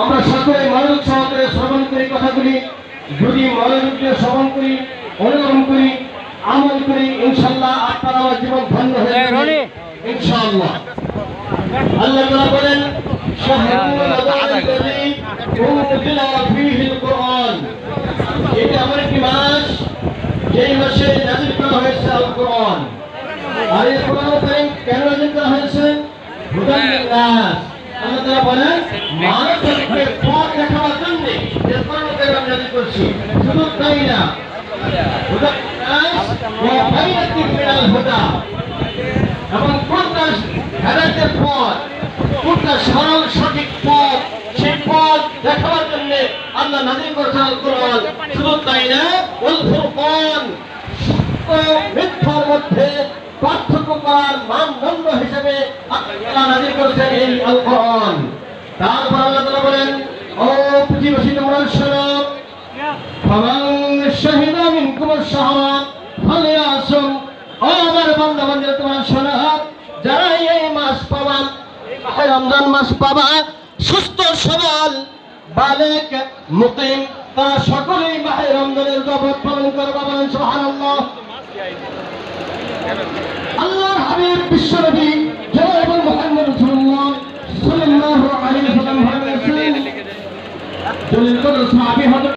আমরা সকলে মনোযোগ সহকারে শ্রবণ করি কথাগুলি। যদি মনোযোগ দিয়ে শ্রবণ করি, অনুগমন করি, আমল করি, ইনশাআল্লাহ আপনার আমার জীবন ধন্য হয়ে যাবে ইনশাআল্লাহ। আল্লাহ তাআলা বলেন শাহরুল রমাদানাল্লাযী উনজিলা ফীহিল কুরআন। এটা এমন একটি মাস যেই মাসে নাযিল করা হয়েছে আল কুরআন। আর এই কুরআন কারীম কেন নাযিল করা হয়েছে? হুদাল লিন-নাস। আল্লাহ তাআলা বলেন মানুষকে পথ দেখানোর জন্য এই কুরআন কারীম আমি নাযিল করছি। শুধু তাই না, হুদাল লিন-নাস ওয়া বাইনাতিন মিনাল হুদা, এবং কোনটা হেদায়েতের পথ, কোনটা সরল সঠিক পথ, সেই পথ দেখানোর জন্য আল্লাহ নাযিল করেছেন আল কুরআন। শুধু তাই না, ওয়াল ফুরকান, মিথ্যার মধ্যে পার্থক্য করার মানদণ্ড হিসেবে আল্লাহ নাযিল করেছেন এই আল কুরআন। তারপর আল্লাহ তাআলা বলেন, ও পৃথিবীবাসী তোমরা শোনো, ফামান শাহিদা মিনকুমুশ শাহরা ফালইয়াসুম। ও আমার বান্দা বান্দীরা তোমরা শোনো, যারা এই মাস পাবা, এই রমজান মাস পাবা, সুস্থ সবল বালেক মুকিম, তারা সকলেই মাহে রমজানের শপথ পালন করবে। বলেন সুবহানাল্লাহ। আল্লাহর হাবিব বিশ্বনবী জনাব মুহাম্মদ রাসূলুল্লাহ সাল্লাল্লাহু আলাইহি ওয়াসাল্লাম বলেছেন, দলিল করে সাহাবী